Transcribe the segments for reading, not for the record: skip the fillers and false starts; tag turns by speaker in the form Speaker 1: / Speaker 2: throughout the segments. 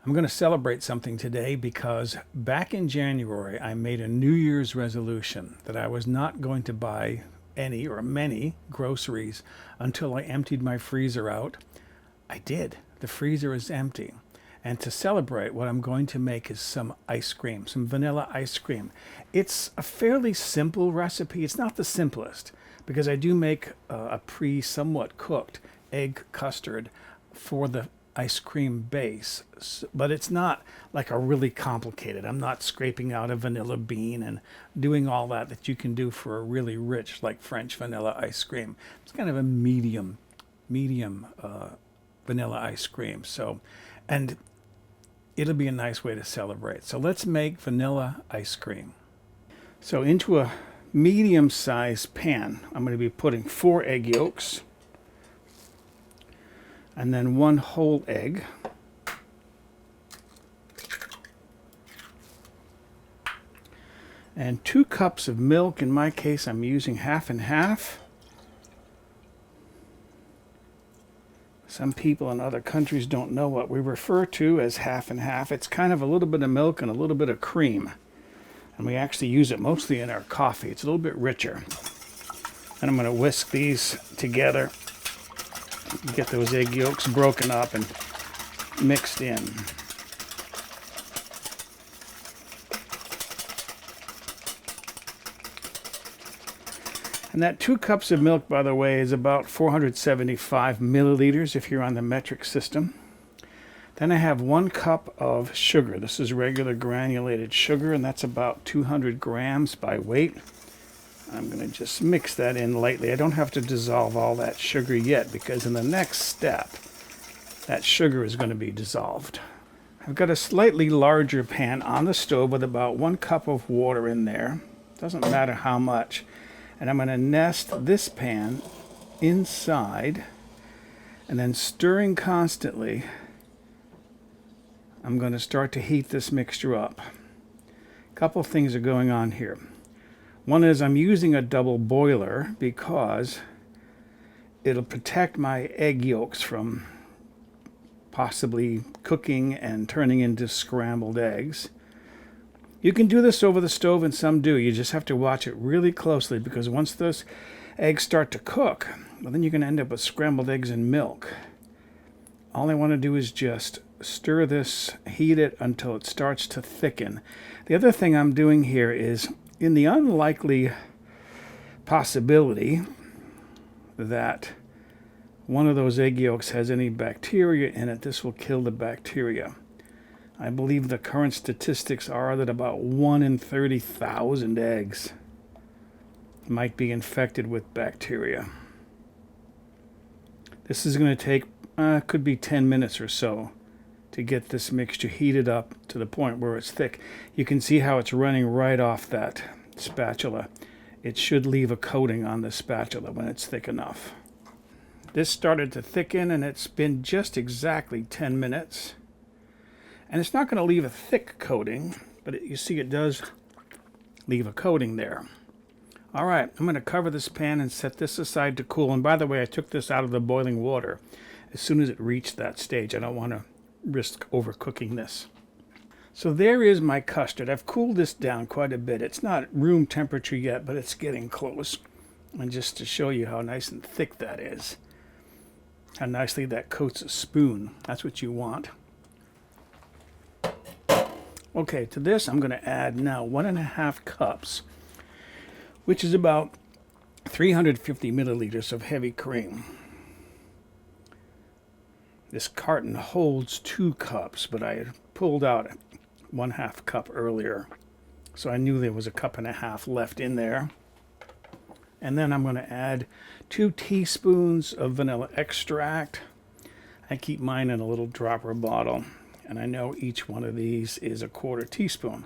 Speaker 1: I'm going to celebrate something today because back in January I made a New Year's resolution that I was not going to buy any or many groceries until I emptied my freezer out. I did. The freezer is empty. And to celebrate, what I'm going to make is some ice cream, some vanilla ice cream. It's a fairly simple recipe. It's not the simplest because I do make a somewhat cooked egg custard for the ice cream base, but it's not like a really complicated. I'm not scraping out a vanilla bean and doing all that you can do for a really rich, like French vanilla ice cream. It's kind of a medium vanilla ice cream. So, and it'll be a nice way to celebrate. So let's make vanilla ice cream. So into a medium-sized pan, I'm going to be putting 4 egg yolks, and then 1 whole egg, and 2 cups of milk. In my case, I'm using half and half. Some people in other countries don't know what we refer to as half and half. It's kind of a little bit of milk and a little bit of cream. And we actually use it mostly in our coffee. It's a little bit richer. And I'm going to whisk these together. Get those egg yolks broken up and mixed in. And that 2 cups of milk, by the way, is about 475 milliliters if you're on the metric system. Then I have 1 cup of sugar. This is regular granulated sugar, and that's about 200 grams by weight. I'm going to just mix that in lightly. I don't have to dissolve all that sugar yet because in the next step, that sugar is going to be dissolved. I've got a slightly larger pan on the stove with about 1 cup of water in there. Doesn't matter how much. And I'm going to nest this pan inside and then stirring constantly. I'm going to start to heat this mixture up. A couple things are going on here. One is I'm using a double boiler because it'll protect my egg yolks from possibly cooking and turning into scrambled eggs. You can do this over the stove, and some do. You just have to watch it really closely because once those eggs start to cook, well, then you're going to end up with scrambled eggs and milk. All I want to do is just stir this, heat it until it starts to thicken. The other thing I'm doing here is, in the unlikely possibility that one of those egg yolks has any bacteria in it, this will kill the bacteria. I believe the current statistics are that about 1 in 30,000 eggs might be infected with bacteria. This is going to take, could be 10 minutes or so to get this mixture heated up to the point where it's thick. You can see how it's running right off that spatula. It should leave a coating on the spatula when it's thick enough. This started to thicken, and it's been just exactly 10 minutes. And it's not going to leave a thick coating, but you see it does leave a coating there. All right, I'm going to cover this pan and set this aside to cool. And by the way, I took this out of the boiling water as soon as it reached that stage. I don't want to risk overcooking this. So there is my custard. I've cooled this down quite a bit. It's not room temperature yet, but it's getting close. And just to show you how nice and thick that is, how nicely that coats a spoon. That's what you want. Okay, to this I'm going to add now 1.5 cups, which is about 350 milliliters of heavy cream. This carton holds 2 cups, but I had pulled out 1/2 cup earlier, so I knew there was 1.5 cups left in there. And then I'm going to add 2 teaspoons of vanilla extract. I keep mine in a little dropper bottle, and I know each one of these is 1/4 teaspoon,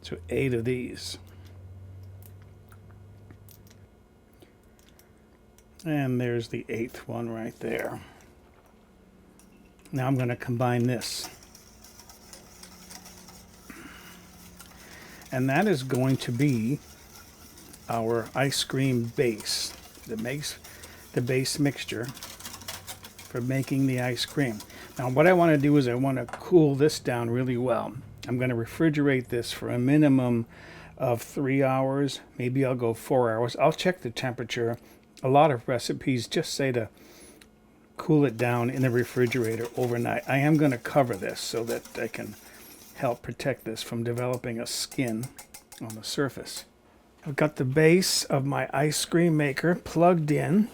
Speaker 1: so 8 of these. And there's the 8th one right there. Now I'm going to combine this. And that is going to be our ice cream base that makes the base mixture for making the ice cream. Now what I want to do is I want to cool this down really well. I'm going to refrigerate this for a minimum of 3 hours. Maybe I'll go 4 hours. I'll check the temperature. A lot of recipes just say to cool it down in the refrigerator overnight. I am going to cover this so that I can help protect this from developing a skin on the surface. I've got the base of my ice cream maker plugged in.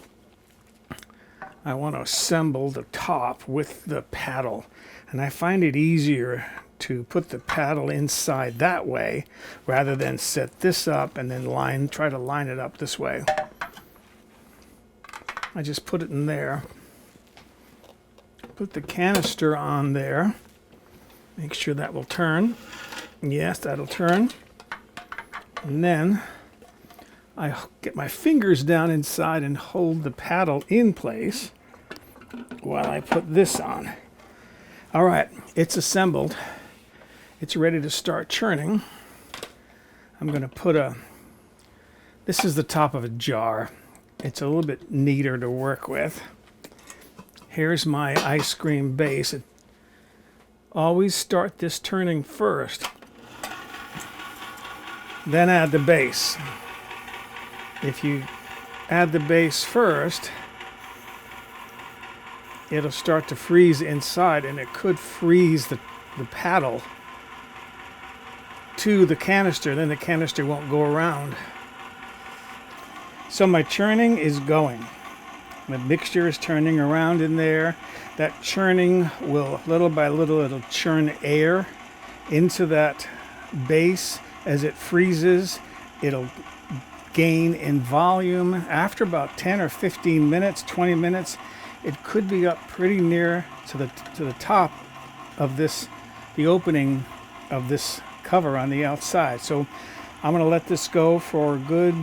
Speaker 1: I want to assemble the top with the paddle, and I find it easier to put the paddle inside that way rather than set this up and then try to line it up this way. I just put it in there. Put the canister on there. Make sure that will turn. Yes, that'll turn. And then I get my fingers down inside and hold the paddle in place while I put this on. All right, it's assembled. It's ready to start churning. I'm going to put this is the top of a jar. It's a little bit neater to work with. Here's my ice cream base. Always start this turning first, then add the base. If you add the base first, it'll start to freeze inside, and it could freeze the paddle to the canister. Then the canister won't go around. So my churning is going. The mixture is turning around in there. That churning will, little by little, it'll churn air into that base. As it freezes, it'll gain in volume. After about 10 or 15 minutes, 20 minutes, it could be up pretty near to the top of this, the opening of this cover on the outside. So I'm going to let this go for a good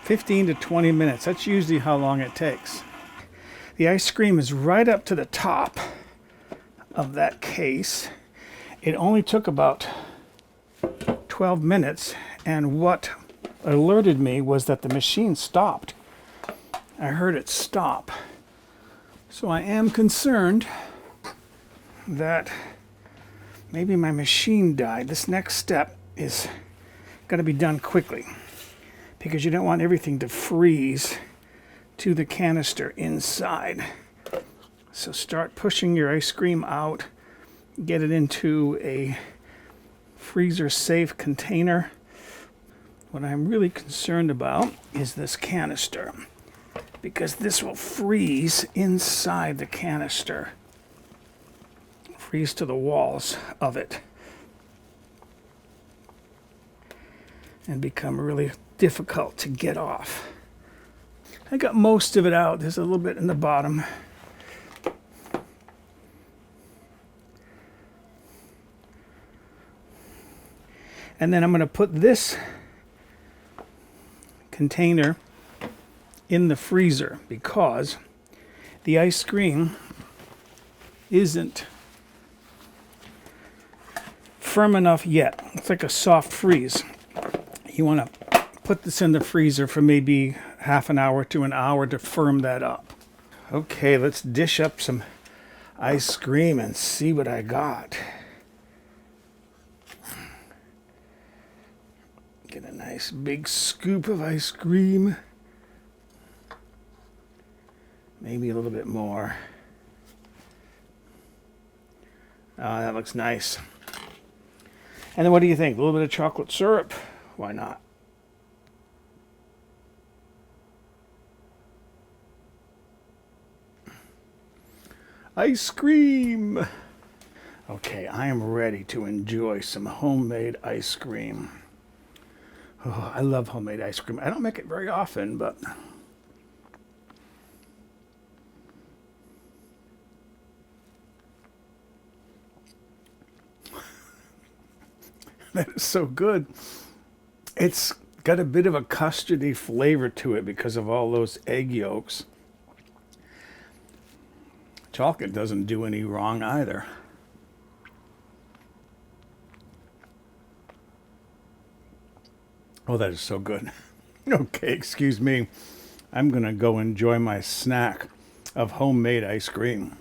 Speaker 1: 15 to 20 minutes. That's usually how long it takes. The ice cream is right up to the top of that case. It only took about 12 minutes, and what alerted me was that the machine stopped. I heard it stop. So I am concerned that maybe my machine died. This next step is got to be done quickly, because you don't want everything to freeze to the canister inside. So start pushing your ice cream out, get it into a freezer safe container. What I'm really concerned about is this canister, because this will freeze inside the canister, freeze to the walls of it, and become really difficult to get off. I got most of it out. There's a little bit in the bottom. And then I'm going to put this container in the freezer, because the ice cream isn't firm enough yet. It's like a soft freeze. You want to put this in the freezer for maybe half an hour to an hour to firm that up. Okay, let's dish up some ice cream and see what I got. Get a nice big scoop of ice cream. Maybe a little bit more. Oh, that looks nice. And then what do you think? A little bit of chocolate syrup? Why not? Ice cream! Okay, I am ready to enjoy some homemade ice cream. Oh, I love homemade ice cream. I don't make it very often, but that is so good. It's got a bit of a custardy flavor to it because of all those egg yolks. Chocolate doesn't do any wrong either. Oh, that is so good. Okay, excuse me. I'm going to go enjoy my snack of homemade ice cream.